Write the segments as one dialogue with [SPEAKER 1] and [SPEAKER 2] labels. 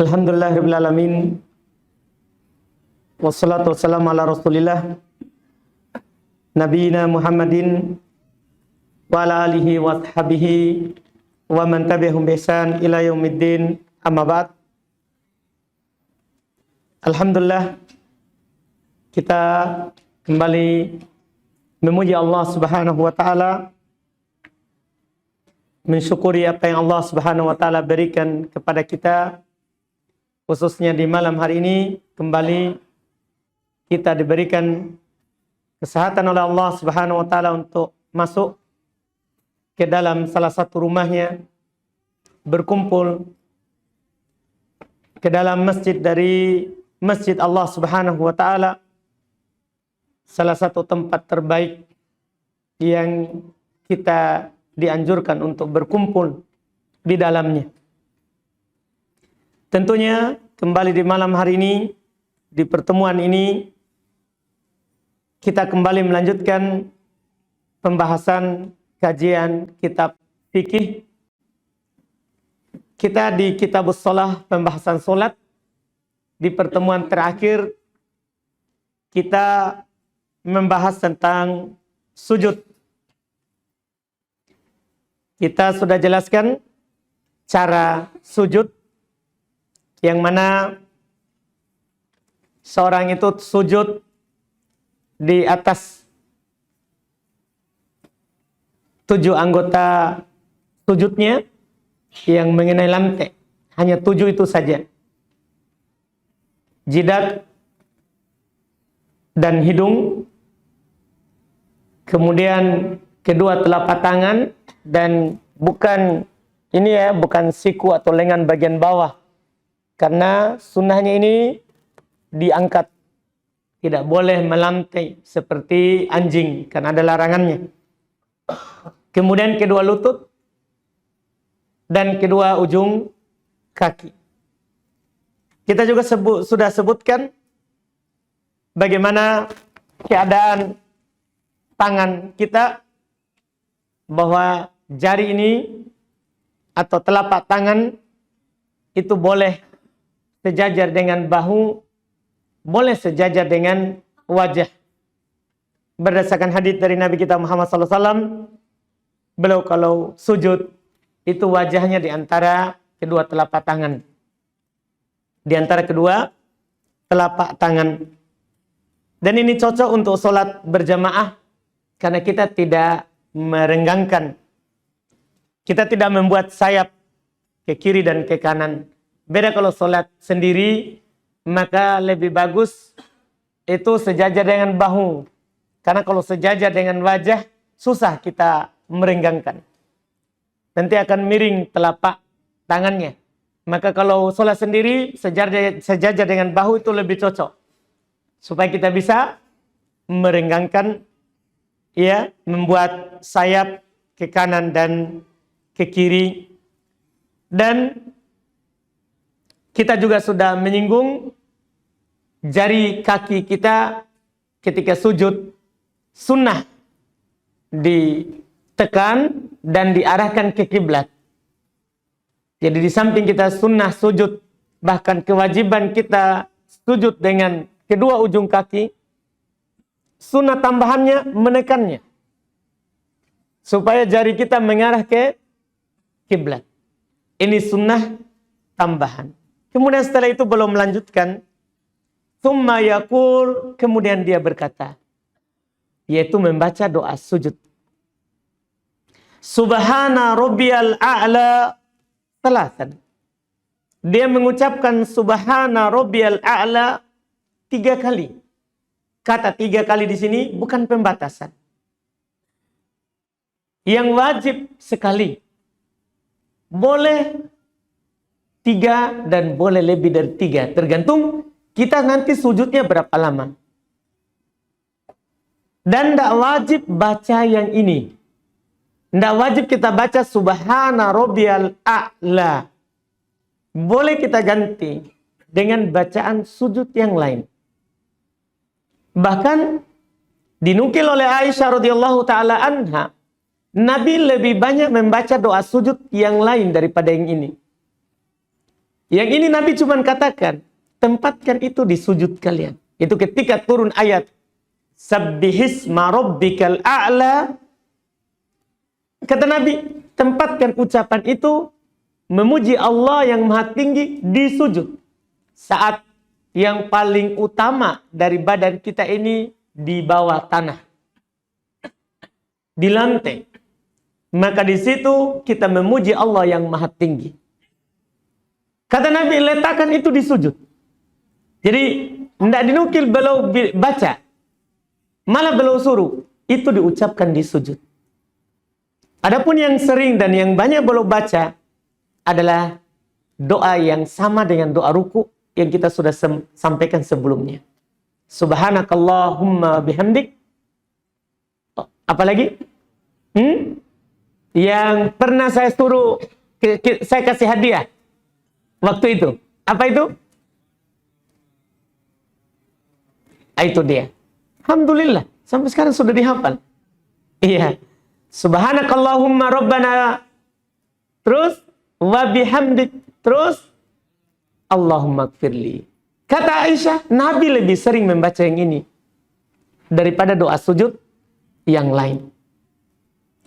[SPEAKER 1] Alhamdulillahirabbil alamin. Wassalatu wassalamu ala Rasulillah nabiyina Muhammadin wa ala alihi wa sahbihi wa man tabi'ahum bi ihsan ila yaumiddin. Amma ba'd. Alhamdulillah, kita kembali memuji Allah Subhanahu wa taala, mensyukuri apa yang Allah Subhanahu wa taala berikan kepada kita, khususnya di malam hari ini kembali kita diberikan kesehatan oleh Allah Subhanahu wa taala untuk masuk ke dalam salah satu rumahnya, berkumpul ke dalam masjid dari Masjid Allah Subhanahu wa taala, salah satu tempat terbaik yang kita dianjurkan untuk berkumpul di dalamnya. Tentunya kembali di malam hari ini, di pertemuan ini, kita kembali melanjutkan pembahasan kajian kitab fikih. Kita di Kitabus Shalah, pembahasan solat. Di pertemuan terakhir kita membahas tentang sujud. Kita sudah jelaskan cara sujud, yang mana seorang itu sujud di atas 7 anggota sujudnya yang mengenai lantai. Hanya 7 itu saja. Jidat dan hidung, kemudian kedua telapak tangan, dan bukan ini ya, bukan siku atau lengan bagian bawah, karena sunnahnya ini diangkat, tidak boleh melantai seperti anjing, karena ada larangannya. Kemudian kedua lutut dan kedua ujung kaki. Kita juga sudah sebutkan bagaimana keadaan tangan kita, bahwa jari ini atau telapak tangan itu boleh sejajar dengan bahu, boleh sejajar dengan wajah. Berdasarkan hadis dari Nabi kita Muhammad SAW, beliau kalau sujud itu wajahnya di antara kedua telapak tangan. Di antara kedua telapak tangan. Dan ini cocok untuk sholat berjamaah, karena kita tidak merenggangkan. Kita tidak membuat sayap ke kiri dan ke kanan. Beda kalau sholat sendiri, maka lebih bagus itu sejajar dengan bahu. Karena kalau sejajar dengan wajah, susah kita merenggangkan. Nanti akan miring telapak tangannya. Maka kalau sholat sendiri, sejajar dengan bahu itu lebih cocok. Supaya kita bisa merenggangkan, ya, membuat sayap ke kanan dan ke kiri. Dan kita juga sudah menyinggung jari kaki kita ketika sujud sunnah ditekan dan diarahkan ke kiblat. Jadi di samping kita sunnah sujud, bahkan kewajiban kita sujud dengan kedua ujung kaki, sunnah tambahannya menekannya, supaya jari kita mengarah ke kiblat. Ini sunnah tambahan. Kemudian setelah itu belum melanjutkan, tsumma yaqul, kemudian dia berkata, yaitu membaca doa sujud. Subhana rabbiyal a'la salasan. Dia mengucapkan subhana rabbiyal a'la 3 kali. Kata 3 kali di sini bukan pembatasan. Yang wajib sekali. Boleh 3 dan boleh lebih dari 3. Tergantung kita nanti sujudnya berapa lama. Dan tidak wajib baca yang ini. Tidak wajib kita baca subhana rabbiyal a'la. Boleh kita ganti dengan bacaan sujud yang lain. Bahkan dinukil oleh Aisyah radhiyallahu taala anha, Nabi lebih banyak membaca doa sujud yang lain daripada yang ini. Yang ini Nabi cuma katakan, tempatkan itu di sujud kalian. Itu ketika turun ayat Sabbihisma rabbikal a'la. Kata Nabi, tempatkan ucapan itu memuji Allah yang maha tinggi di sujud. Saat yang paling utama dari badan kita ini di bawah tanah. Di lantai. Maka di situ kita memuji Allah yang maha tinggi. Kata Nabi, letakkan itu di sujud. Jadi, tidak dinukil beliau baca. Malah beliau suruh, itu diucapkan di sujud. Adapun yang sering dan yang banyak beliau baca adalah doa yang sama dengan doa ruku yang kita sudah sampaikan sebelumnya. Subhanakallahumma bihamdik. Apalagi? Yang pernah saya suruh, saya kasih hadiah. Waktu itu. Apa itu? Itu dia. Alhamdulillah. Sampai sekarang sudah dihafal. Iya. Subhanakallahumma rabbana. Terus. Wa bihamdik. Terus. Allahumma gfirli. Kata Aisyah, Nabi lebih sering membaca yang ini daripada doa sujud yang lain.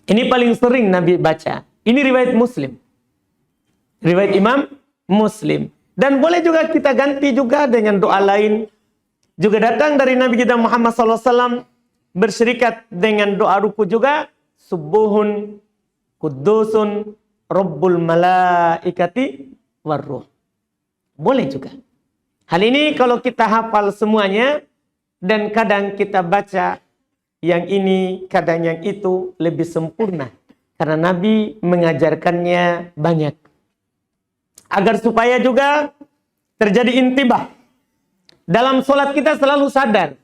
[SPEAKER 1] Ini paling sering Nabi baca. Ini riwayat Muslim. Riwayat Imam Muslim. Dan boleh juga kita ganti juga dengan doa lain. Juga datang dari Nabi kita Muhammad SAW. Berserikat dengan doa ruku juga. Subuhun, kudusun, Rabbul malaikati, warruh. Boleh juga. Hal ini kalau kita hafal semuanya. Dan kadang kita baca yang ini, kadang yang itu lebih sempurna. Karena Nabi mengajarkannya banyak. Agar supaya juga terjadi intibah. Dalam sholat kita selalu sadar.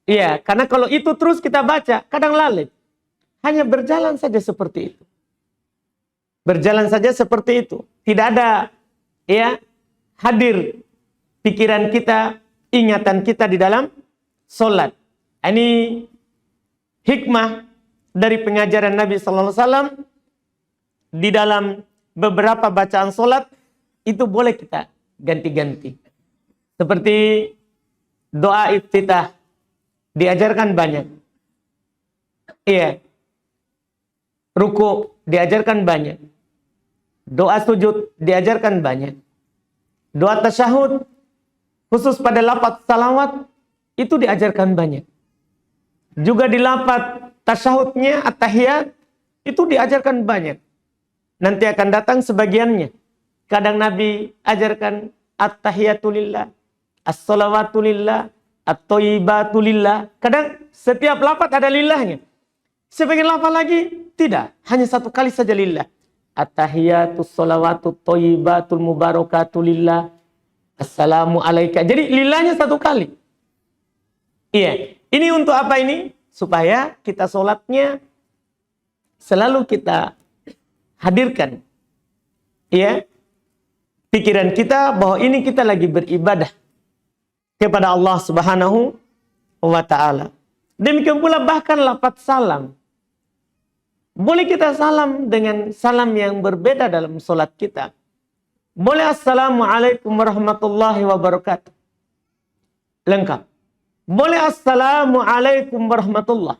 [SPEAKER 1] Iya, karena kalau itu terus kita baca, kadang lalai. Hanya berjalan saja seperti itu. Berjalan saja seperti itu. Tidak ada ya hadir pikiran kita, ingatan kita di dalam sholat. Ini hikmah dari pengajaran Nabi SAW di dalam beberapa bacaan sholat itu boleh kita ganti-ganti. Seperti doa iftitah diajarkan banyak. Iya. Ruku diajarkan banyak. Doa sujud diajarkan banyak. Doa tasyahud khusus pada lafaz salawat itu diajarkan banyak. Juga di lafaz tasyahudnya at-tahiyat itu diajarkan banyak. Nanti akan datang sebagiannya. Kadang Nabi ajarkan at-tahiyatulillah, as-salawatulillah, at-thayyibatulillah. Kadang setiap lafaz ada lillahnya. Sebagian lafaz lagi tidak, hanya satu kali saja lillah. At-tahiyatus salawatut thayyibatul mubarakatulillah. Assalamu alaika. Jadi lillahnya satu kali. Iya. Ini untuk apa ini? Supaya kita sholatnya selalu kita hadirkan. Ya. Pikiran kita bahwa ini kita lagi beribadah kepada Allah Subhanahu wa ta'ala. Demikian pula bahkan lafaz salam. Boleh kita salam dengan salam yang berbeda dalam sholat kita. Boleh assalamualaikum warahmatullahi wabarakatuh. Lengkap. Boleh assalamualaikum warahmatullah.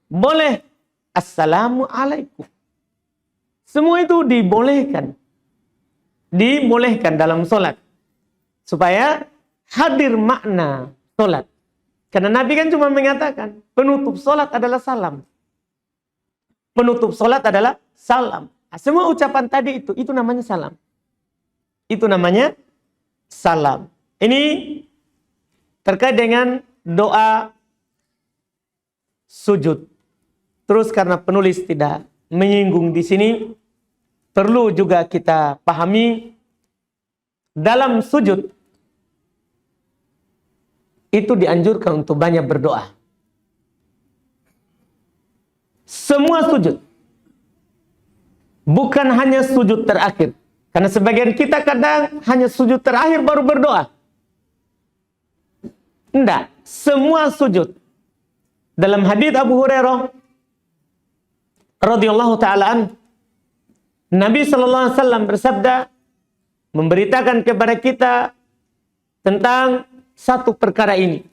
[SPEAKER 1] Boleh assalamualaikum. Semua itu dibolehkan. Dibolehkan dalam sholat. Supaya hadir makna sholat. Karena Nabi kan cuma mengatakan, penutup sholat adalah salam. Penutup sholat adalah salam. Nah, semua ucapan tadi itu namanya salam. Itu namanya salam. Ini terkait dengan doa sujud. Terus karena penulis tidak menyinggung di sini, perlu juga kita pahami dalam sujud itu dianjurkan untuk banyak berdoa. Semua sujud. Bukan hanya sujud terakhir. Karena sebagian kita kadang hanya sujud terakhir baru berdoa. Tidak. Semua sujud. Dalam hadits Abu Hurairah radhiyallahu ta'ala an, Nabi sallallahu alaihi wasallam bersabda, memberitakan kepada kita tentang satu perkara ini,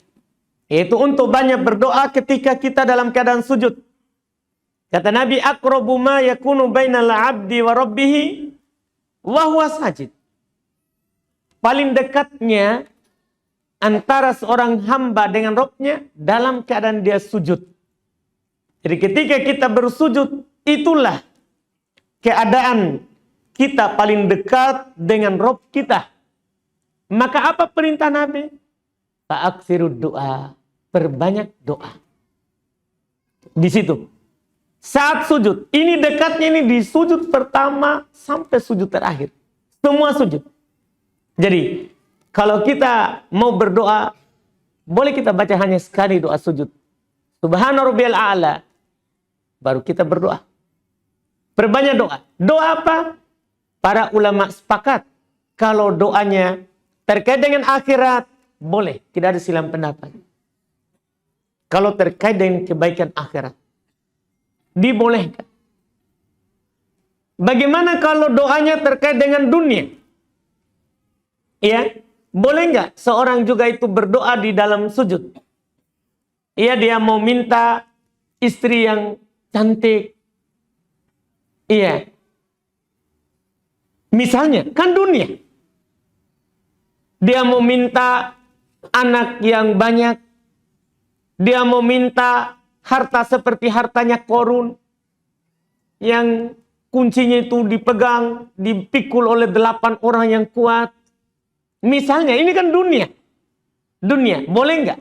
[SPEAKER 1] yaitu untuk banyak berdoa ketika kita dalam keadaan sujud. Kata Nabi, aqrabu ma yakunu bainal 'abdi wa rabbih wa huwa sajid. Paling dekatnya antara seorang hamba dengan Rabb-nya dalam keadaan dia sujud. Jadi ketika kita bersujud, itulah keadaan kita paling dekat dengan Rabb kita. Maka apa perintah Nabi? Fa'aksirud doa, perbanyak doa. Di situ. Saat sujud, ini dekatnya ini di sujud pertama sampai sujud terakhir. Semua sujud. Jadi, kalau kita mau berdoa, boleh kita baca hanya sekali doa sujud. Subhana rabbiyal a'la. Baru kita berdoa. Perbanyak doa. Doa apa? Para ulama sepakat. Kalau doanya terkait dengan akhirat, boleh. Tidak ada silang pendapat. Kalau terkait dengan kebaikan akhirat, dibolehkan. Bagaimana kalau doanya terkait dengan dunia? Ya, boleh nggak seorang juga itu berdoa di dalam sujud? Iya, dia mau minta istri yang cantik. Iya. Misalnya, kan dunia. Dia mau minta anak yang banyak. Dia mau minta harta seperti hartanya Korun, yang kuncinya itu dipegang, dipikul oleh 8 orang yang kuat. Misalnya, ini kan dunia. Dunia, boleh nggak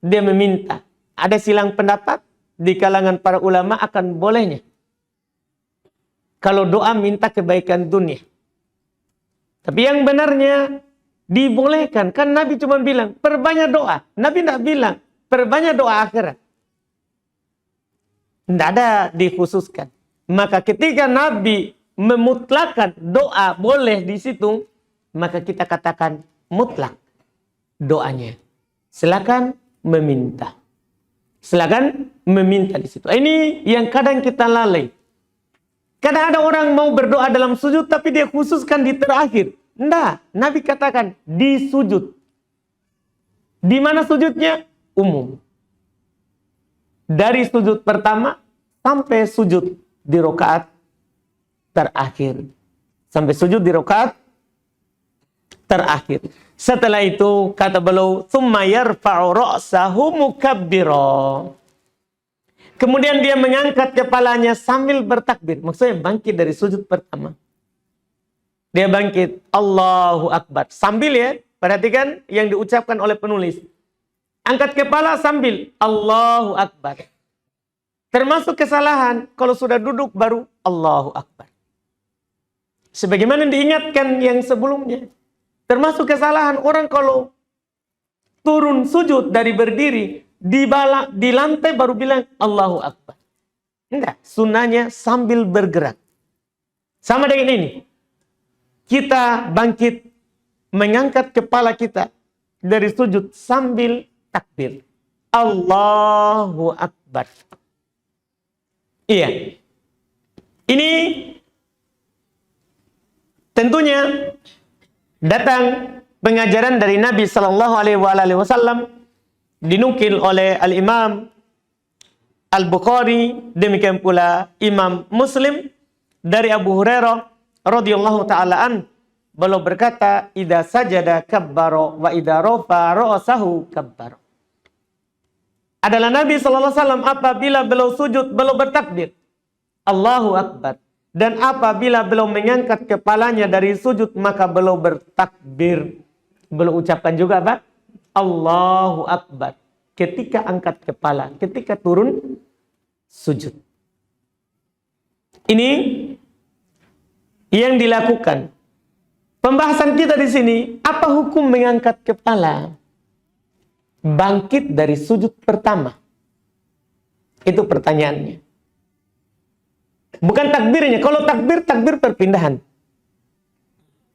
[SPEAKER 1] dia meminta? Ada silang pendapat di kalangan para ulama akan bolehnya. Kalau doa minta kebaikan dunia. Tapi yang benarnya dibolehkan. Kan Nabi cuma bilang, perbanyak doa. Nabi tidak bilang, perbanyak doa akhirat. Tidak ada dikhususkan. Maka ketika Nabi memutlakan doa boleh di situ, maka kita katakan mutlak doanya. Silakan meminta. Silakan meminta di situ. Ini yang kadang kita lalai. Kadang ada orang mau berdoa dalam sujud tapi dia khususkan di terakhir. Tidak. Nabi katakan di sujud. Di mana sujudnya? Umum. Dari sujud pertama sampai sujud di rakaat terakhir. Sampai sujud di rakaat terakhir. Setelah itu kata beliau, "Tsumma yarfa'u ra'sahu mukabbira." Kemudian dia mengangkat kepalanya sambil bertakbir. Maksudnya bangkit dari sujud pertama. Dia bangkit, Allahu Akbar. Sambil ya, perhatikan yang diucapkan oleh penulis. Angkat kepala sambil Allahu Akbar. Termasuk kesalahan kalau sudah duduk baru Allahu Akbar. Sebagaimana diingatkan yang sebelumnya. Termasuk kesalahan orang kalau turun sujud dari berdiri, di lantai baru bilang Allahu Akbar. Enggak, sunnahnya sambil bergerak. Sama dengan ini. Kita bangkit, mengangkat kepala kita dari sujud sambil takbir. Allahu Akbar. Iya. Ini tentunya datang pengajaran dari Nabi Sallallahu Alaihi Wasallam, dinukil oleh Al-Imam Al-Bukhari, demikian pula Imam Muslim dari Abu Hurairah radhiyallahu taala an, beliau berkata, "Idza sajada kabbara wa idza rafa ra'sahu kabbara." Adalah Nabi sallallahu alaihi wasallam apabila beliau sujud, beliau bertakbir, Allahu Akbar. Dan apabila beliau mengangkat kepalanya dari sujud, maka beliau bertakbir. Beliau ucapkan juga apa? Allahu Akbar. Ketika angkat kepala, ketika turun sujud. Ini yang dilakukan. Pembahasan kita di sini, apa hukum mengangkat kepala bangkit dari sujud pertama? Itu pertanyaannya. Bukan takbirnya. Kalau takbir, takbir perpindahan.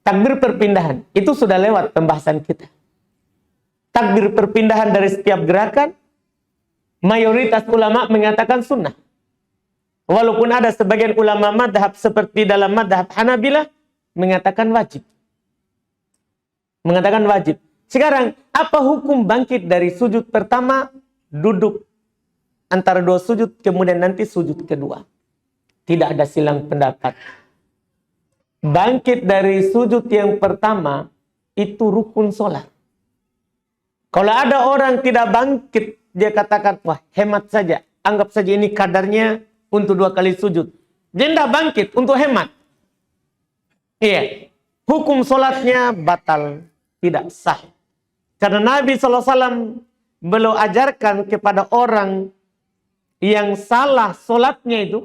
[SPEAKER 1] Takbir perpindahan. Itu sudah lewat pembahasan kita. Takbir perpindahan dari setiap gerakan, mayoritas ulama mengatakan sunnah. Walaupun ada sebagian ulama madhab seperti dalam madhab Hanabilah mengatakan wajib. mengatakan wajib. Sekarang, apa hukum bangkit dari sujud pertama, duduk antara dua sujud, kemudian nanti sujud kedua? Tidak ada silang pendapat. Bangkit dari sujud yang pertama, itu rukun sholat. Kalau ada orang tidak bangkit, dia katakan, wah hemat saja. Anggap saja ini kadarnya untuk 2 kali sujud. Dia tidak bangkit untuk hemat. Iya. Hukum sholatnya batal, tidak sah. Karena Nabi SAW belum ajarkan kepada orang yang salah sholatnya itu,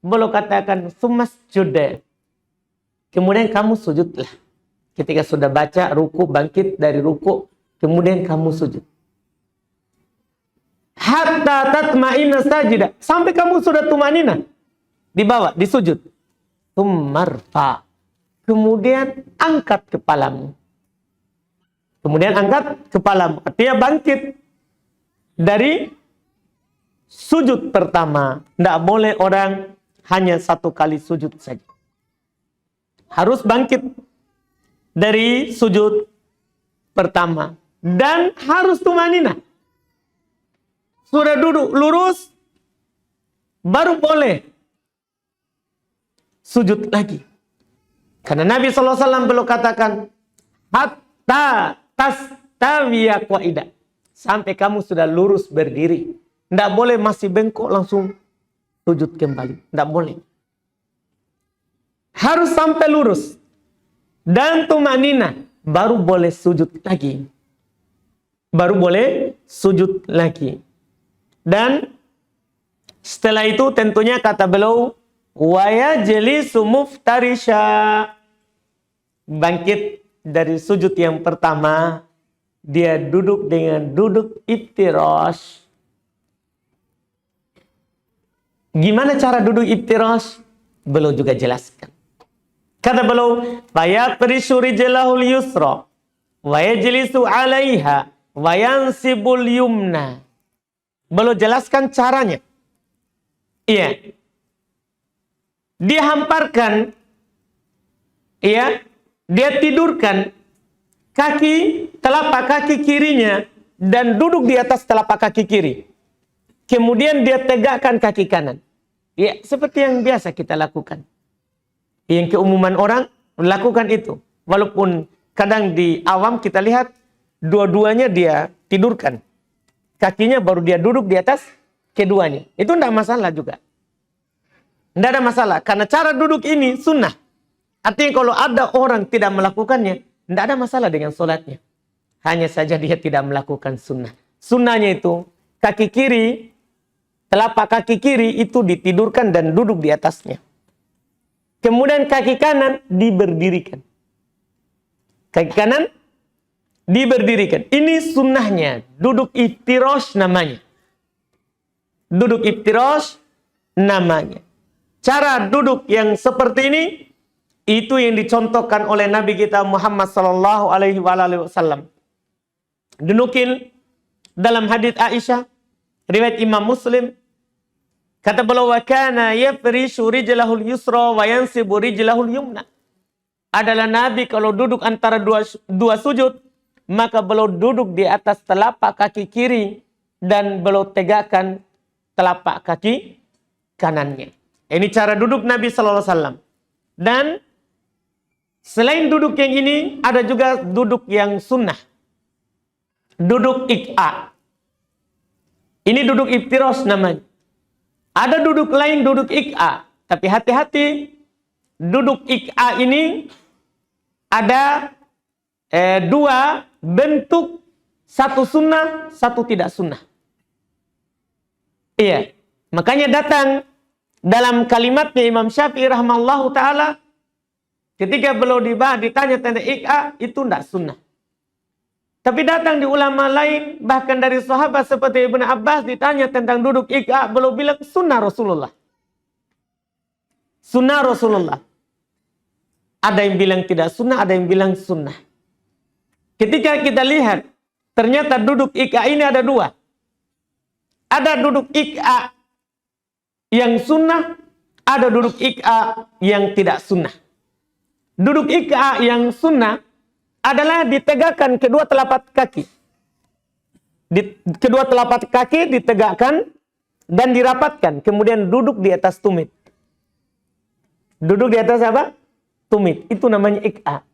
[SPEAKER 1] belum katakan sumasjud. Kemudian kamu sujudlah. Ketika sudah baca ruku, bangkit dari ruku, kemudian kamu sujud. Hatta tatma'inna sajidah. Sampai kamu sudah tumanina. Dibawa, disujud. Tummarfa. Kemudian angkat kepalamu. Kemudian angkat kepalamu. Artinya bangkit dari sujud pertama. Tidak boleh orang hanya 1 kali sujud saja. Harus bangkit dari sujud pertama. Dan harus tumanina. Sudah duduk lurus, baru boleh sujud lagi. Karena Nabi SAW belum katakan, hatta tastawiya qaida. Sampai kamu sudah lurus berdiri. Tidak boleh masih bengkok langsung sujud kembali. Tidak boleh. Harus sampai lurus. Dan tumanina. Baru boleh sujud lagi. Baru boleh sujud lagi. Dan setelah itu tentunya kata beliau, wa yajlisu muftarisha. Bangkit dari sujud yang pertama, dia duduk dengan duduk iftirash. Gimana cara duduk iftirash? Beliau juga jelaskan. Kata beliau, fayafrishu rijlahul yusra wa yajlisu 'alaiha wa yansibul yumna. Beliau jelaskan caranya. Iya. Dia hamparkan, iya, dia tidurkan telapak kaki kirinya dan duduk di atas telapak kaki kiri. Kemudian dia tegakkan kaki kanan. Ya, seperti yang biasa kita lakukan. Yang keumuman orang melakukan itu. Walaupun kadang di awam kita lihat dua-duanya dia tidurkan. Kakinya baru dia duduk di atas keduanya. Itu tidak masalah juga. Tidak ada masalah. Karena cara duduk ini sunnah. Artinya kalau ada orang tidak melakukannya, tidak ada masalah dengan sholatnya. Hanya saja dia tidak melakukan sunnah. Sunnahnya itu, kaki kiri, telapak kaki kiri itu ditidurkan dan duduk di atasnya. Kemudian kaki kanan diberdirikan. Kaki kanan diberdirikan. Ini sunnahnya. Duduk iftirash namanya. Duduk iftirash namanya. Cara duduk yang seperti ini, itu yang dicontohkan oleh Nabi kita Muhammad sallallahu alaihi wasallam. Dinukil dalam hadits Aisyah, riwayat Imam Muslim, kata beliau, wa kana yafrishu rijlahul yusra wa yansibu rijlahul yumna. Adalah Nabi kalau duduk antara dua sujud, maka beliau duduk di atas telapak kaki kiri dan beliau tegakkan telapak kaki kanannya. Ini cara duduk Nabi sallallahu alaihi wasallam. Dan selain duduk yang ini, ada juga duduk yang sunnah. Duduk iq'a. Ini duduk iftirash namanya. Ada duduk lain, duduk iq'a. Tapi hati-hati, duduk iq'a ini ada dua bentuk, satu sunnah, satu tidak sunnah. Iya. Makanya datang dalam kalimatnya Imam Syafi'i rahimahullahu ta'ala, ketika beliau ditanya tentang iq'a, itu tidak sunnah. Tapi datang di ulama lain, bahkan dari sahabat seperti Ibnu Abbas, ditanya tentang duduk iq'a, beliau bilang sunnah Rasulullah. Sunnah Rasulullah. Ada yang bilang tidak sunnah, ada yang bilang sunnah. Ketika kita lihat, ternyata duduk iq'a ini ada dua. Ada duduk iq'a yang sunnah, ada duduk iq'a yang tidak sunnah. Duduk iq'a yang sunnah, adalah ditegakkan kedua telapak kaki. Kedua telapak kaki ditegakkan dan dirapatkan. Kemudian duduk di atas tumit. Duduk di atas apa? Tumit. Itu namanya ik'a.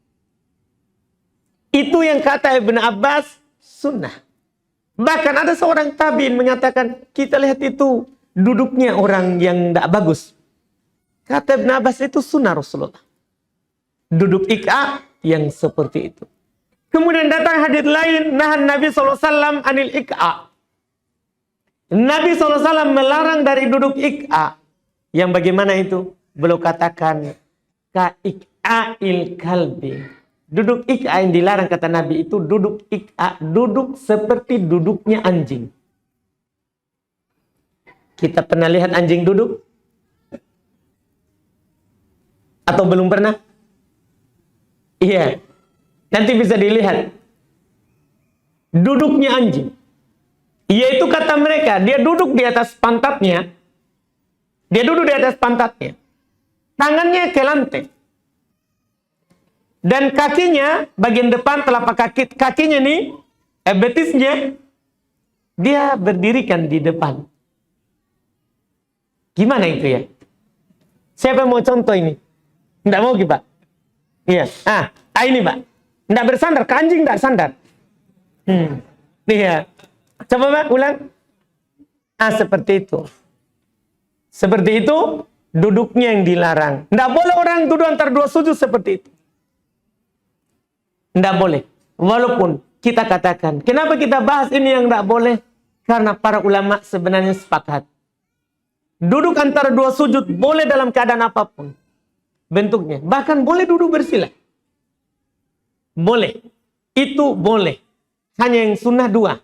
[SPEAKER 1] Itu yang kata Ibn Abbas sunnah. Bahkan ada seorang tabi'in menyatakan, kita lihat itu duduknya orang yang tidak bagus. Kata Ibn Abbas, itu sunnah Rasulullah. Duduk ik'a yang seperti itu. Kemudian datang hadits lain, nahan Nabi SAW anil ik'a. Nabi SAW melarang dari duduk ik'a. Yang bagaimana itu? Beliau katakan, ka ik'a'il kalbi. Duduk ik'a yang dilarang kata Nabi itu duduk ik'a, duduk seperti duduknya anjing. Kita pernah lihat anjing duduk? Atau belum pernah? Iya. Nanti bisa dilihat. Duduknya anjing. Yaitu kata mereka, dia duduk di atas pantatnya. Dia duduk di atas pantatnya. Tangannya ke lantai. Dan kakinya, bagian depan telapak kakinya nih, betisnya, dia berdirikan di depan. Gimana itu ya? Siapa mau contoh ini? Nggak mau Pak? Iya. Ini Pak. Nggak bersandar, ke anjing nggak sandar. Iya. Coba Pak, ulang. Seperti itu. Seperti itu, duduknya yang dilarang. Nggak boleh orang duduk antara dua sujud seperti itu. Nggak boleh. Walaupun kita katakan, kenapa kita bahas ini yang nggak boleh? Karena para ulama sebenarnya sepakat. Duduk antara dua sujud boleh dalam keadaan apapun bentuknya. Bahkan boleh duduk bersila. Boleh. Itu boleh. Hanya yang sunnah dua.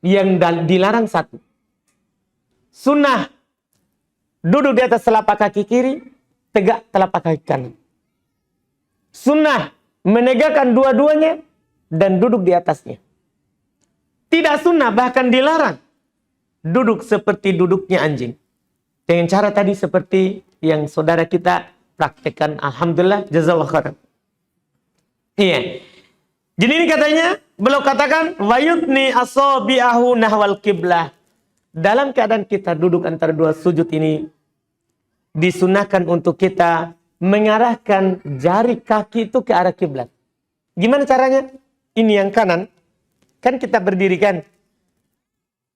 [SPEAKER 1] Yang dilarang satu. Sunnah duduk di atas telapak kaki kiri, tegak telapak kaki kanan. Sunnah menegakkan dua-duanya dan duduk di atasnya. Tidak sunnah, bahkan dilarang duduk seperti duduknya anjing. Dengan cara tadi seperti yang saudara kita praktekkan. Alhamdulillah, jazakallahu khairan. Iya. Jadi ini katanya, beliau katakan, wayutni asabi'ahu nahwal qiblah. Dalam keadaan kita duduk antara dua sujud ini, disunahkan untuk kita mengarahkan jari kaki itu ke arah kiblat. Gimana caranya? Ini yang kanan, kan kita berdiri kan?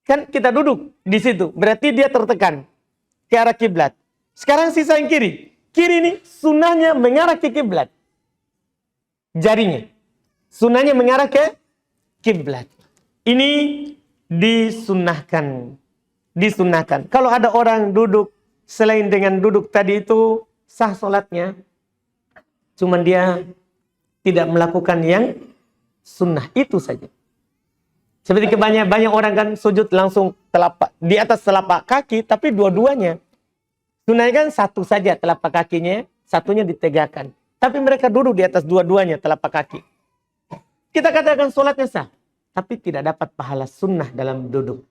[SPEAKER 1] Kan kita duduk di situ, berarti dia tertekan ke arah kiblat. Sekarang sisa yang kiri. Kiri ini sunahnya mengarah ke kiblat. Jarinya. Sunahnya mengarah ke kiblat. Ini disunahkan. Disunahkan. Kalau ada orang duduk selain dengan duduk tadi itu sah sholatnya. Cuman dia tidak melakukan yang sunnah. Itu saja. Seperti banyak orang kan sujud langsung di atas telapak kaki, tapi dua-duanya. Sunnahnya kan satu saja telapak kakinya, satunya ditegakkan. Tapi mereka duduk di atas dua-duanya telapak kaki. Kita katakan sholatnya sah, tapi tidak dapat pahala sunnah dalam duduk.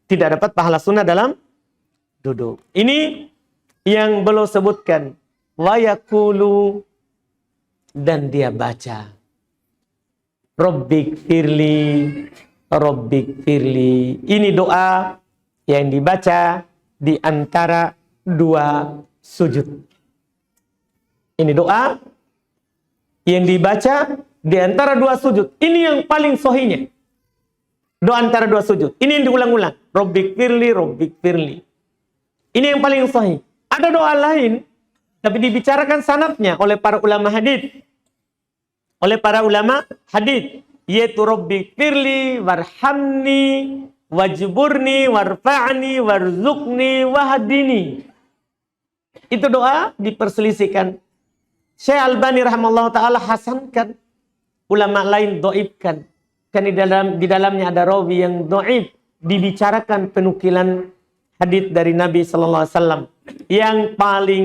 [SPEAKER 1] Tidak dapat pahala sunnah dalam duduk. Ini yang beliau sebutkan. Wa yaqulu, dan dia baca. Rabbik firli, Rabbik firli. Ini doa yang dibaca di antara dua sujud. Ini doa yang dibaca di antara dua sujud. Ini yang paling sahihnya. Doa antara dua sujud. Ini yang diulang-ulang. Rabbik firli, Rabbik firli. Ini yang paling sahih. Ada doa lain, tapi dibicarakan sanadnya oleh para ulama hadits. Oleh para ulama hadits, yaitu Rabbik firli warhamni wajburni warfa'ni warzuqni wahdini. Itu doa diperselisihkan. Syekh Albani rahimahullah ta'ala hasankan, ulama lain dhaifkan. Kan di dalamnya ada rawi yang dhaif, dibicarakan penukilan hadits dari Nabi sallallahu alaihi wasallam. Yang paling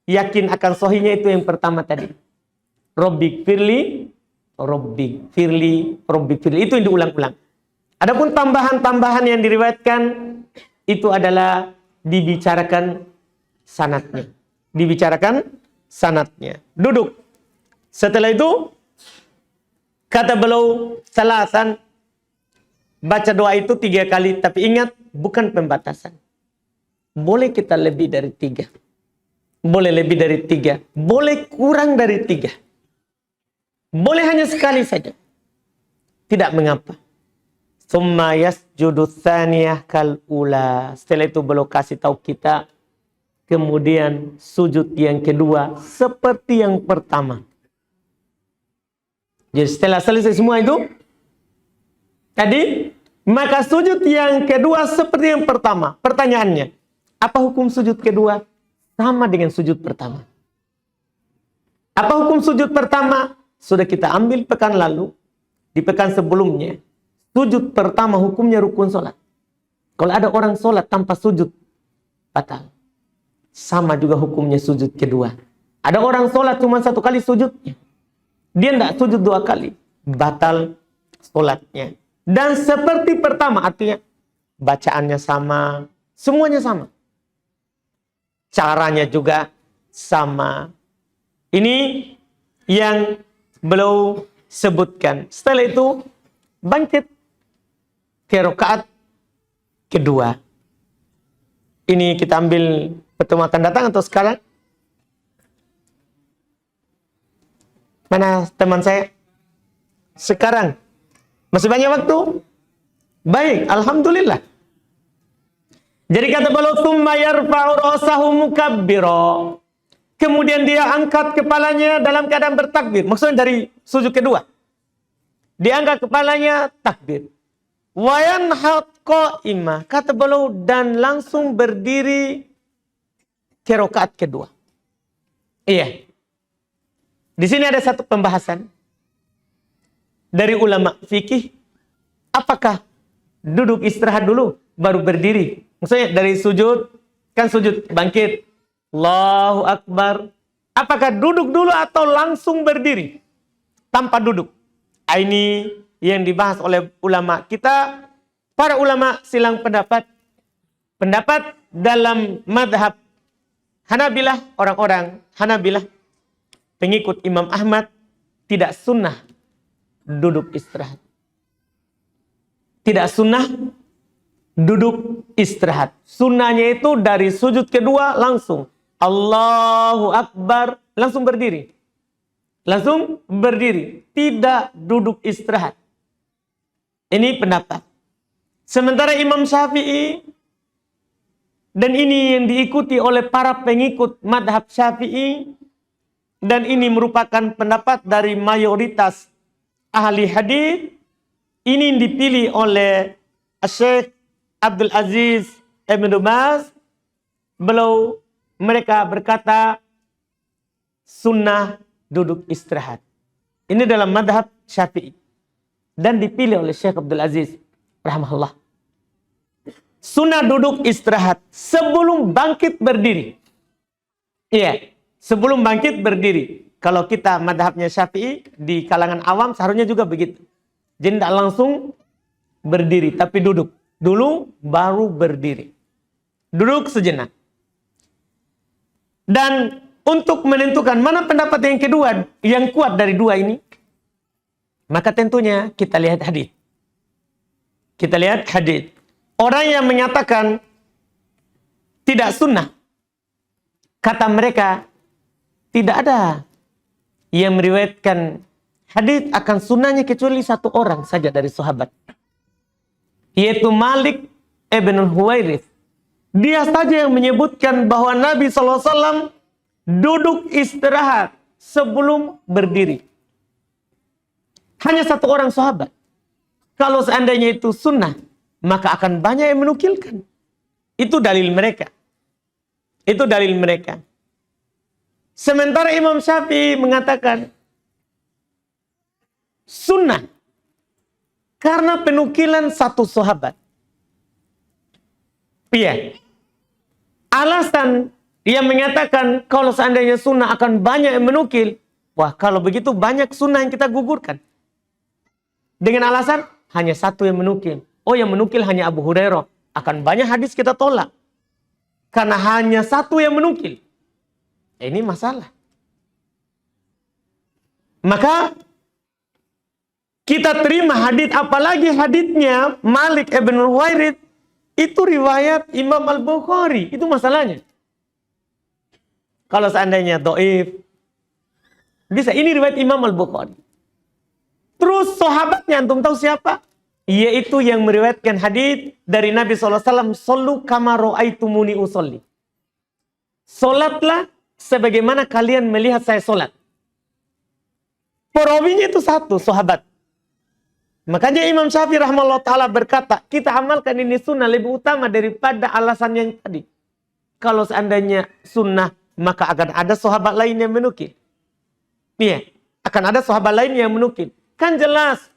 [SPEAKER 1] yakin akan sahihnya itu yang pertama tadi. Rabbik firli, Rabbik firli, Rabbik firli. Itu yang diulang-ulang. Adapun tambahan-tambahan yang diriwayatkan itu adalah dibicarakan sanadnya. Dibicarakan sanadnya. Duduk. Setelah itu, kata beliau, salasan, baca doa itu 3 kali. Tapi ingat, bukan pembatasan. Boleh kita lebih dari 3. Boleh lebih dari 3. Boleh kurang dari 3. Boleh hanya sekali saja. Tidak mengapa. Tsumma yasjudu tsaniyah kal ula. Setelah itu beliau kasih tahu kita, kemudian sujud yang kedua seperti yang pertama. Jadi setelah selesai semua itu tadi, maka sujud yang kedua seperti yang pertama. Pertanyaannya, apa hukum sujud kedua? Sama dengan sujud pertama. Apa hukum sujud pertama? Sudah kita ambil pekan lalu. Di pekan sebelumnya, sujud pertama hukumnya rukun sholat. Kalau ada orang sholat tanpa sujud, batal. Sama juga hukumnya sujud kedua. Ada orang sholat cuma 1 kali sujudnya, dia tidak sujud 2 kali, batal sholatnya. Dan seperti pertama, artinya bacaannya sama, semuanya sama. Caranya juga sama. Ini yang beliau sebutkan. Setelah itu bangkit ke rakaat kedua. Ini kita ambil pertemuan akan datang atau sekarang? Mana teman saya? Sekarang. Masih banyak waktu? Baik, alhamdulillah. Jadi kata beliau, tsumma yarfa'u ra'sahu mukabbira. Kemudian dia angkat kepalanya dalam keadaan bertakbir. Maksudnya dari sujud kedua. Dia angkat kepalanya, takbir. Wa yanhad qa'imah. Kata beliau, dan langsung berdiri ke rakaat kedua. Iya. Di sini ada satu pembahasan dari ulama fikih. Apakah duduk istirahat dulu baru berdiri? Maksudnya dari sujud, kan sujud bangkit, Allahu Akbar. Apakah duduk dulu atau langsung berdiri tanpa duduk? Ini yang dibahas oleh ulama kita. Para ulama silang pendapat. Pendapat dalam madhab Hanabilah, orang-orang Hanabilah, pengikut Imam Ahmad, tidak sunnah duduk istirahat. Tidak sunnah duduk istirahat. Sunnahnya itu dari sujud kedua langsung Allahu Akbar, langsung berdiri. Langsung berdiri. Tidak duduk istirahat. Ini pendapat. Sementara Imam Syafi'i, dan ini yang diikuti oleh para pengikut madhab Syafi'i, dan ini merupakan pendapat dari mayoritas ahli hadis, ini dipilih oleh Syekh Abdul Aziz Ibn Baz. Mereka berkata sunnah duduk istirahat. Ini dalam madhab Syafi'i. Dan dipilih oleh Syekh Abdul Aziz rahimahullah. Sunnah duduk istirahat sebelum bangkit berdiri. Iya, sebelum bangkit berdiri. Kalau kita madhabnya Syafi'i, di kalangan awam seharusnya juga begitu. Jadi tidak langsung berdiri, tapi duduk. Dulu baru berdiri. Duduk sejenak. Dan untuk menentukan mana pendapat yang kedua yang kuat dari dua ini, maka tentunya kita lihat hadis. Kita lihat hadis. Orang yang menyatakan tidak sunnah, kata mereka tidak ada yang meriwayatkan hadis akan sunnahnya kecuali 1 orang saja dari sahabat, yaitu Malik ibn Huwairith. Dia saja yang menyebutkan bahwa Nabi SAW duduk istirahat sebelum berdiri. Hanya 1 orang sahabat. Kalau seandainya itu sunnah, maka akan banyak yang menukilkan. Itu dalil mereka. Itu dalil mereka. Sementara Imam Syafi'i mengatakan sunnah karena penukilan 1 sahabat. Iya. Alasan yang menyatakan kalau seandainya sunnah akan banyak yang menukil. Wah, kalau begitu banyak sunnah yang kita gugurkan. Dengan alasan hanya 1 yang menukil. Oh, yang menukil hanya Abu Hurairah. Akan banyak hadis kita tolak. Karena hanya 1 yang menukil. Ini masalah. Maka kita terima hadits, apalagi haditsnya Malik ibn Huwairits, itu riwayat Imam Al-Bukhari. Itu masalahnya. Kalau seandainya dhaif, bisa ini riwayat Imam Al-Bukhari. Terus sahabatnya antum tahu siapa? Yaitu yang meriwayatkan hadits dari Nabi SAW, "Shollu kama ra'aitumuni usolli." Solatlah sebagaimana kalian melihat saya solat. Perawinya itu satu, sahabat. Makanya Imam Syafi'i rahimahullah ta'ala berkata, kita amalkan ini sunnah lebih utama daripada alasan yang tadi. Kalau seandainya sunnah, maka akan ada sahabat lain yang menukil. Iya, akan ada sahabat lain yang menukil. Kan jelas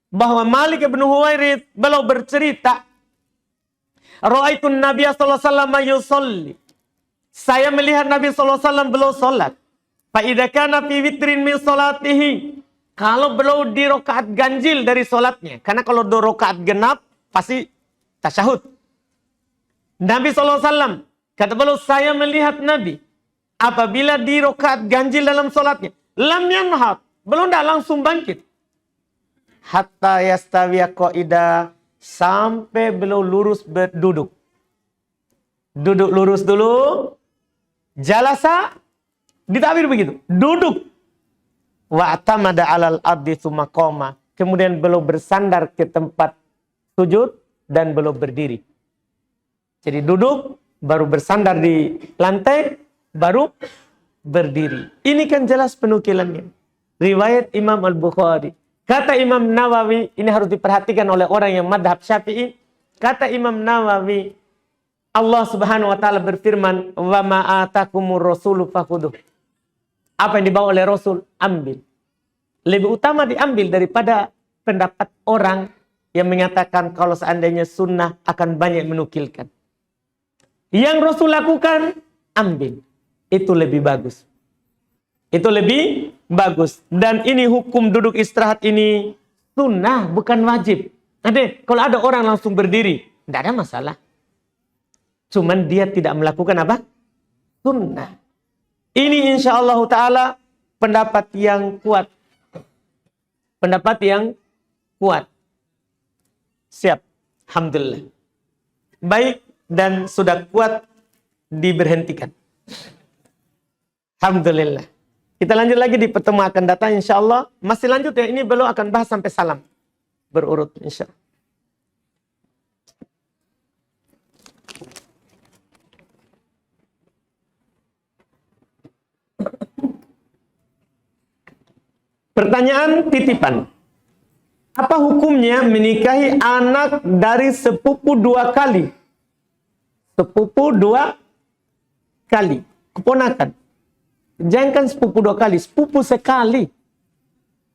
[SPEAKER 1] bahwa Malik bin Huwairits beliau bercerita, "Ra'aitun Nabiy sallallahu alaihi wasallam yusolli." Saya melihat Nabi sallallahu alaihi wasallam beliau salat. Fa idza kana fi witrin min salatihi. Kalau beliau di rakaat ganjil dari salatnya, karena kalau 2 rakaat genap pasti tasyahud. Nabi sallallahu alaihi wasallam kata beliau, saya melihat Nabi apabila di rakaat ganjil dalam salatnya, lam yanhad, beliau tidak langsung bangkit. Hatta yastawiya qaida, sampai beliau lurus berduduk. Duduk lurus dulu. Jalasa, ditabir begitu. Duduk. Wa atamada alal ardi tsumma qama. Kemudian beliau bersandar ke tempat sujud dan beliau berdiri. Jadi duduk, baru bersandar di lantai, baru berdiri. Ini kan jelas penukilannya. Riwayat Imam Al-Bukhari. Kata Imam Nawawi, ini harus diperhatikan oleh orang yang madhab Syafi'i. Kata Imam Nawawi, Allah Subhanahu wa taala berfirman, "Wa ma atakumur rasulu fakhuduh." Apa yang dibawa oleh Rasul, ambil. Lebih utama diambil daripada pendapat orang yang mengatakan kalau seandainya sunnah akan banyak menukilkan. Yang Rasul lakukan, ambil. Itu lebih bagus. Itu lebih bagus. Dan ini hukum duduk istirahat ini sunnah, bukan wajib. Nanti kalau ada orang langsung berdiri, tidak ada masalah. Cuman dia tidak melakukan apa? Sunnah. Ini insyaallah ta'ala pendapat yang kuat. Pendapat yang kuat. Siap. Alhamdulillah. Baik, dan sudah kuat diberhentikan. Alhamdulillah. Kita lanjut lagi di pertemuan akan datang insyaallah. Masih lanjut ya, ini belum akan bahas sampai salam. Berurut insyaallah. Pertanyaan titipan. Apa hukumnya menikahi anak dari sepupu 2 kali? Sepupu 2 kali. Keponakan. Jangan sepupu 2 kali, sepupu sekali.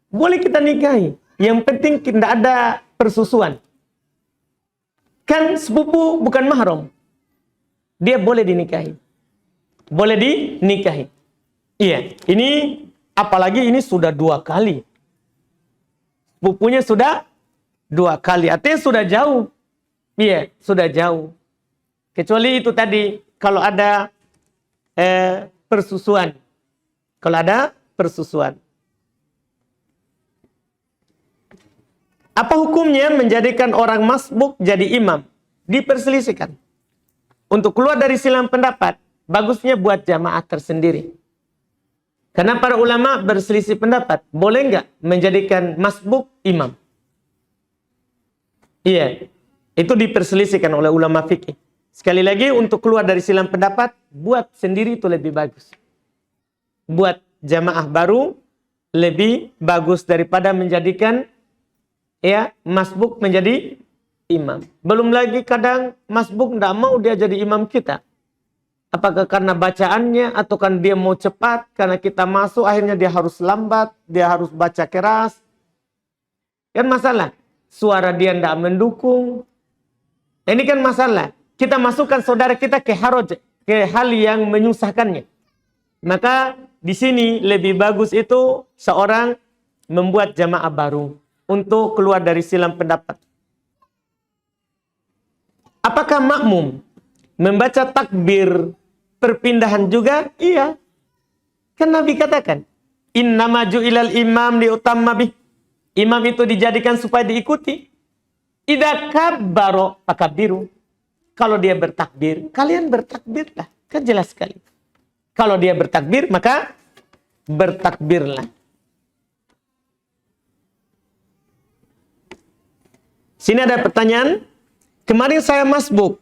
[SPEAKER 1] Boleh kita nikahi. Yang penting tidak ada persusuan. Kan sepupu bukan mahram. Dia boleh dinikahi. Boleh dinikahi. Iya, ini apalagi ini sudah 2 kali. Sepupunya sudah 2 kali. Artinya sudah jauh. Iya, sudah jauh. Kecuali itu tadi, kalau ada persusuan. Kalau ada persusuan. Apa hukumnya menjadikan orang masbuk jadi imam? Diperselisihkan. Untuk keluar dari silang pendapat, bagusnya buat jamaah tersendiri. Karena para ulama berselisih pendapat, boleh nggak menjadikan masbuk imam? Iya, itu diperselisihkan oleh ulama fikih. Sekali lagi, untuk keluar dari silang pendapat, buat sendiri itu lebih bagus. Buat jamaah baru lebih bagus daripada menjadikan masbuk menjadi imam. Belum lagi kadang masbuk nggak mau dia jadi imam kita. Apakah karena bacaannya atau kan dia mau cepat, karena kita masuk akhirnya dia harus lambat, dia harus baca keras. Kan masalah. Suara dia tidak mendukung. Ini kan masalah. Kita masukkan saudara kita ke haraj, ke hal yang menyusahkannya. Maka di sini lebih bagus itu seorang membuat jamaah baru untuk keluar dari silang pendapat. Apakah makmum membaca takbir perpindahan juga? Iya. Kan Nabi katakan, Innama ju'ilal imam liutamma bih. Imam itu dijadikan supaya diikuti. Idza kabbaro fakabbiru. Kalau dia bertakbir, kalian bertakbirlah. Kan jelas sekali. Kalau dia bertakbir, maka bertakbirlah. Sini ada pertanyaan. Kemarin saya masbuk.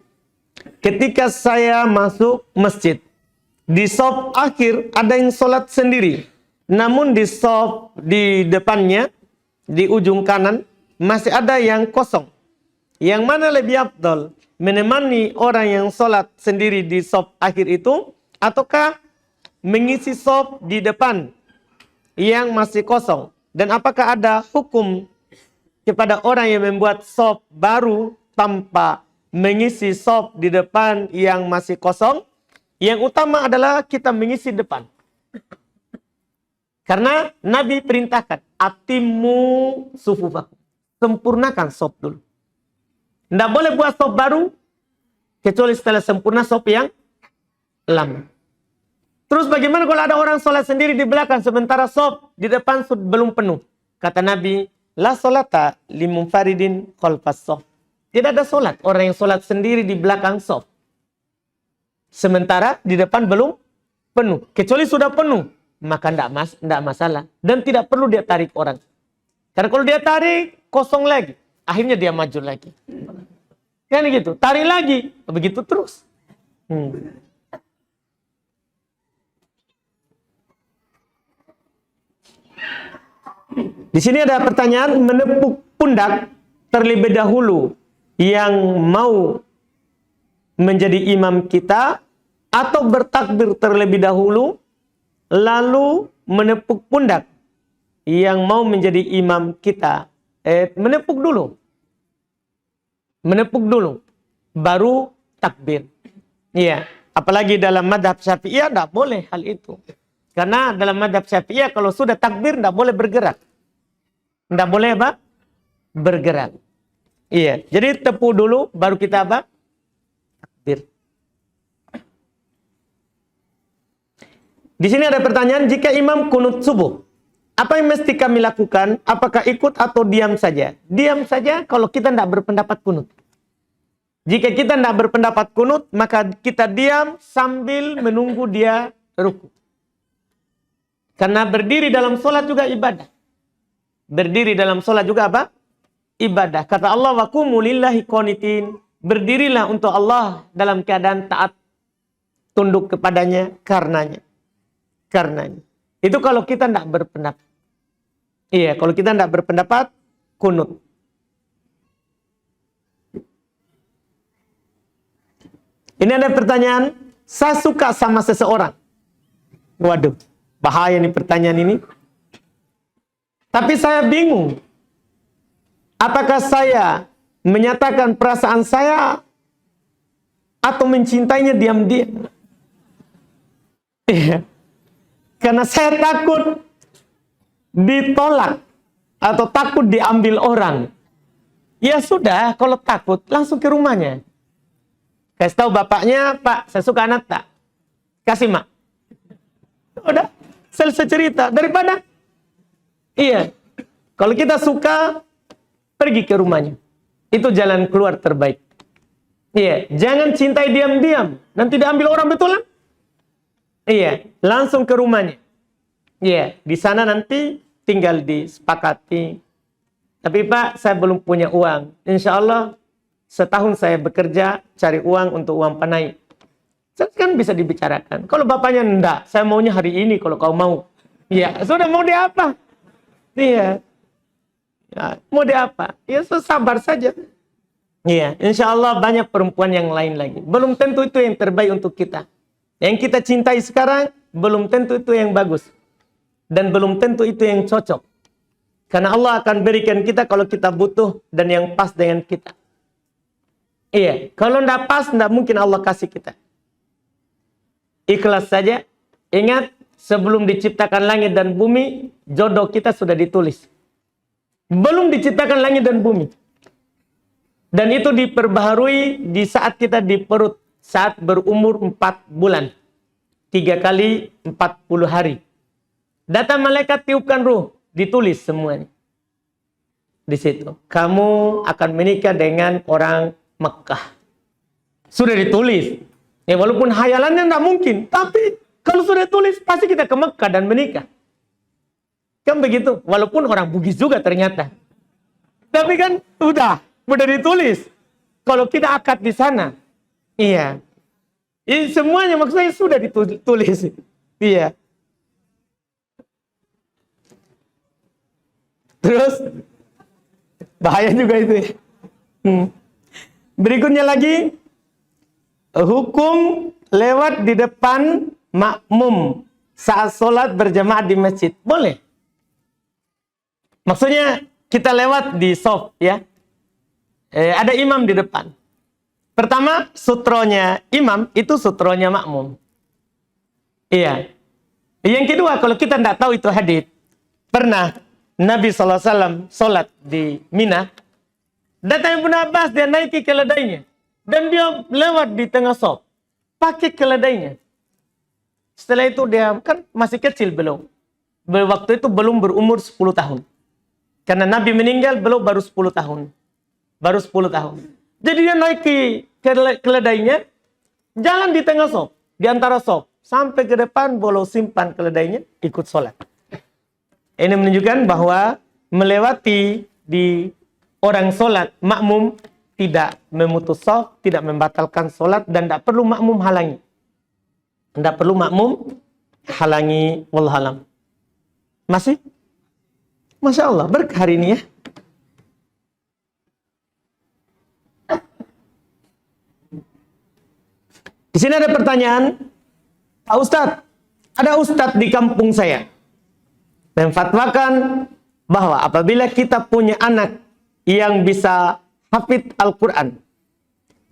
[SPEAKER 1] Ketika saya masuk masjid. Di shaf akhir ada yang sholat sendiri. Namun di shaf di depannya, di ujung kanan, masih ada yang kosong. Yang mana lebih afdal? Menemani orang yang sholat sendiri di shaf akhir itu, ataukah mengisi shaf di depan yang masih kosong? Dan apakah ada hukum kepada orang yang membuat shaf baru tanpa mengisi shaf di depan yang masih kosong? Yang utama adalah kita mengisi depan. Karena Nabi perintahkan, atimu sufufakum. Sempurnakan shaf dulu. Tidak boleh buat shaf baru, kecuali setelah sempurna shaf yang lama. Terus bagaimana kalau ada orang sholat sendiri di belakang, sementara shaf di depan belum penuh? Kata Nabi, la sholata limunfaridin khalfas shaf. Tidak ada sholat orang yang sholat sendiri di belakang shaf. Sementara di depan belum penuh. Kecuali sudah penuh, maka tidak masalah. Dan tidak perlu dia tarik orang. Karena kalau dia tarik, kosong lagi. Akhirnya dia maju lagi. Kan gitu. Tarik lagi. Begitu terus. Di sini ada pertanyaan, menepuk pundak terlebih dahulu yang mau menjadi imam kita, atau bertakbir terlebih dahulu lalu menepuk pundak yang mau menjadi imam kita. Menepuk dulu baru takbir. Iya, apalagi dalam mazhab Syafi'iyah tidak boleh hal itu. Karena dalam mazhab Syafi'iyah kalau sudah takbir tidak boleh bergerak. Tidak boleh apa? Bergerak. Iya, jadi tepuk dulu baru kita apa? Takbir. Di sini ada pertanyaan, jika imam kunut subuh, apa yang mesti kami lakukan? Apakah ikut atau diam saja? Diam saja kalau kita tidak berpendapat kunut. Jika kita tidak berpendapat kunut, maka kita diam sambil menunggu dia ruku. Karena berdiri dalam sholat juga ibadah. Berdiri dalam sholat juga apa? Ibadah. Kata Allah, wa qumu lillahi qanitin. Berdirilah untuk Allah dalam keadaan taat, tunduk kepadanya karenanya. Itu kalau kita tidak berpendapat. Iya, kalau kita tidak berpendapat, kunut. Ini ada pertanyaan, saya suka sama seseorang. Waduh, bahaya nih pertanyaan ini. Tapi saya bingung. Apakah saya menyatakan perasaan saya atau mencintainya diam-diam? Iya. Karena saya takut ditolak atau takut diambil orang. Ya sudah, kalau takut langsung ke rumahnya. Kasih tahu bapaknya, Pak, saya suka anak tak? Kasih mak. Udah, selesai cerita. Daripada, iya. Kalau kita suka, pergi ke rumahnya. Itu jalan keluar terbaik. Iya, jangan cintai diam-diam. Nanti diambil orang betulan. Iya, langsung ke rumahnya. Iya, di sana nanti tinggal disepakati. Tapi Pak, saya belum punya uang. Insya Allah setahun saya bekerja cari uang untuk uang panai. Kan bisa dibicarakan. Kalau bapaknya enggak, saya maunya hari ini kalau kau mau. Iya, sudah mau dia apa? Iya. Ya, mau dia apa? Ya sabar saja. Iya, insya Allah banyak perempuan yang lain lagi. Belum tentu itu yang terbaik untuk kita. Yang kita cintai sekarang, belum tentu itu yang bagus. Dan belum tentu itu yang cocok. Karena Allah akan berikan kita kalau kita butuh dan yang pas dengan kita. Iya, kalau tidak pas, tidak mungkin Allah kasih kita. Ikhlas saja. Ingat, sebelum diciptakan langit dan bumi, jodoh kita sudah ditulis. Belum diciptakan langit dan bumi. Dan itu diperbaharui di saat kita di perut. Saat berumur 4 bulan. 3 kali 40 hari. Datang malaikat tiupkan ruh, ditulis semuanya. Di situ, kamu akan menikah dengan orang Mekah. Sudah ditulis. Ya walaupun hayalannya tidak mungkin, tapi kalau sudah ditulis, pasti kita ke Mekah dan menikah. Kan begitu, walaupun orang Bugis juga ternyata. Tapi kan udah ditulis. Kalau kita akad di sana, iya. Ini semuanya maksudnya sudah ditulis. Iya. Terus bahaya juga itu ya. Berikutnya lagi, hukum lewat di depan makmum saat sholat berjamaah di masjid. Boleh. Maksudnya kita lewat di shaf ya. Ada imam di depan. Pertama, sutronya imam itu sutronya makmum. Iya. Yang kedua, kalau kita tidak tahu itu hadits, pernah Nabi SAW sholat di Mina, datang Ibnu Abbas, dia naiki keledainya. Dan dia lewat di tengah shaf, pakai keledainya. Setelah itu dia, kan masih kecil belum. Waktu itu belum berumur 10 tahun. Karena Nabi meninggal baru 10 tahun. Baru 10 tahun. Jadi dia naiki keledainya, jalan di tengah shaf, di antara shaf, sampai ke depan, bolo simpan keledainya, ikut sholat. Ini menunjukkan bahwa melewati di orang sholat makmum tidak memutus shaf, tidak membatalkan sholat, dan tidak perlu makmum halangi. Tidak perlu makmum halangi. Wallahualam. Masih? Masya Allah, berkah hari ini ya. Di sini ada pertanyaan, Pak Ustadz, ada Ustadz di kampung saya memfatwakan bahwa apabila kita punya anak yang bisa hafid Al-Quran,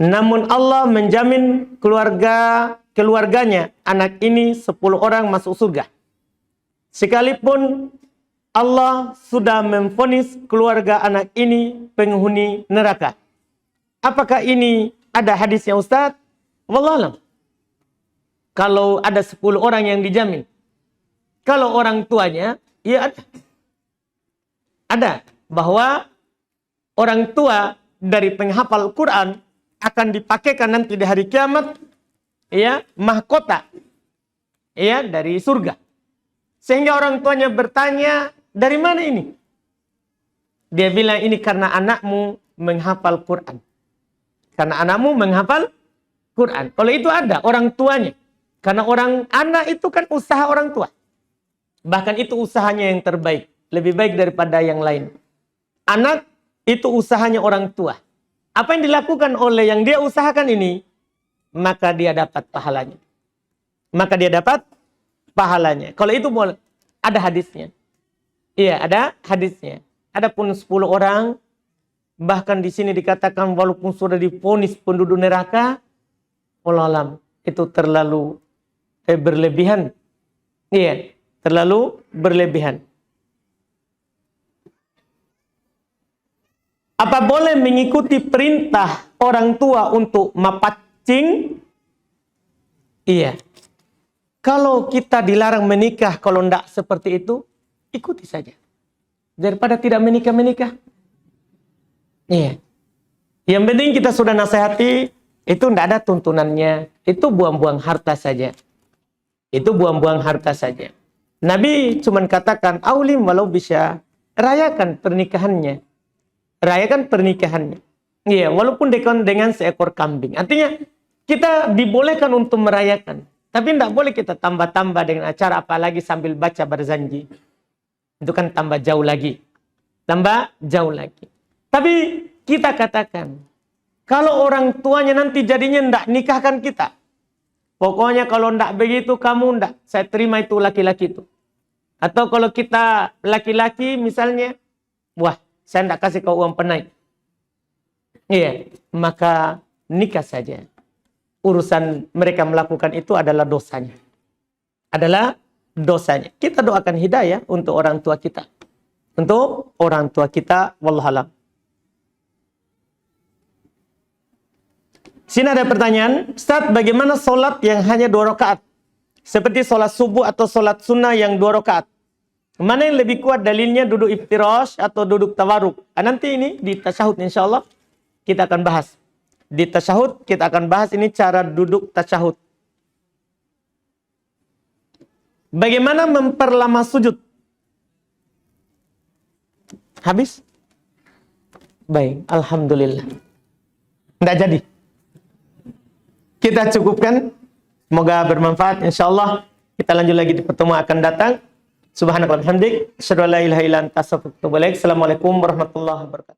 [SPEAKER 1] namun Allah menjamin keluarganya, anak ini 10 orang masuk surga. Sekalipun Allah sudah memvonis keluarga anak ini penghuni neraka. Apakah ini ada hadisnya Ustadz? Wallahualam. Kalau ada 10 orang yang dijamin. Kalau orang tuanya, ya ada. Ada. Bahwa orang tua dari penghafal Quran akan dipakaikan nanti di hari kiamat, ya, mahkota, ya, dari surga. Sehingga orang tuanya bertanya, dari mana ini? Dia bilang, ini karena anakmu menghafal Quran. Karena anakmu menghafal Quran. Kalau itu ada orang tuanya. Karena anak itu kan usaha orang tua. Bahkan itu usahanya yang terbaik. Lebih baik daripada yang lain. Anak itu usahanya orang tua. Apa yang dilakukan oleh yang dia usahakan ini, maka dia dapat pahalanya. Maka dia dapat pahalanya. Kalau itu boleh, ada hadisnya. Iya, ada hadisnya. Adapun 10 orang, bahkan di sini dikatakan walaupun sudah divonis penduduk neraka, wallahualam, itu terlalu berlebihan. Iya, terlalu berlebihan. Apa boleh mengikuti perintah orang tua untuk mapacing? Iya. Kalau kita dilarang menikah, kalau tidak seperti itu, ikuti saja. Daripada tidak menikah-menikah. Iya. Yang penting kita sudah nasihati, itu tidak ada tuntunannya. Itu buang-buang harta saja. Itu buang-buang harta saja. Nabi cuma katakan, aulim walau bisa, rayakan pernikahannya. Rayakan pernikahannya. Iya, walaupun dengan seekor kambing. Artinya, kita dibolehkan untuk merayakan. Tapi tidak boleh kita tambah-tambah dengan acara apalagi sambil baca berzanji. Itu kan tambah jauh lagi. Tambah jauh lagi. Tapi kita katakan, kalau orang tuanya nanti jadinya tidak nikahkan kita. Pokoknya kalau tidak begitu kamu tidak. Saya terima itu laki-laki itu. Atau kalau kita laki-laki misalnya, wah saya tidak kasih kau uang penaik. Iya, maka nikah saja. Urusan mereka melakukan itu adalah dosanya. Adalah dosanya. Kita doakan hidayah untuk orang tua kita. Untuk orang tua kita, wallahualam. Sini ada pertanyaan, Ustaz, bagaimana sholat yang hanya 2 rakaat? Seperti sholat subuh atau sholat sunnah yang 2 rakaat. Mana yang lebih kuat dalilnya, duduk iftirash atau duduk tawarruk? Nanti ini di tasyahud insyaallah kita akan bahas. Di tasyahud kita akan bahas ini cara duduk tasyahud. Bagaimana memperlama sujud? Habis? Baik, alhamdulillah. Tidak jadi. Kita cukupkan. Semoga bermanfaat. Insyaallah kita lanjut lagi di pertemuan akan datang. Subhanakallahumma wa bihamdik, asyhadu an la ilaha illa anta, astaghfiruka wa atubu ilaik. Assalamualaikum warahmatullahi wabarakatuh.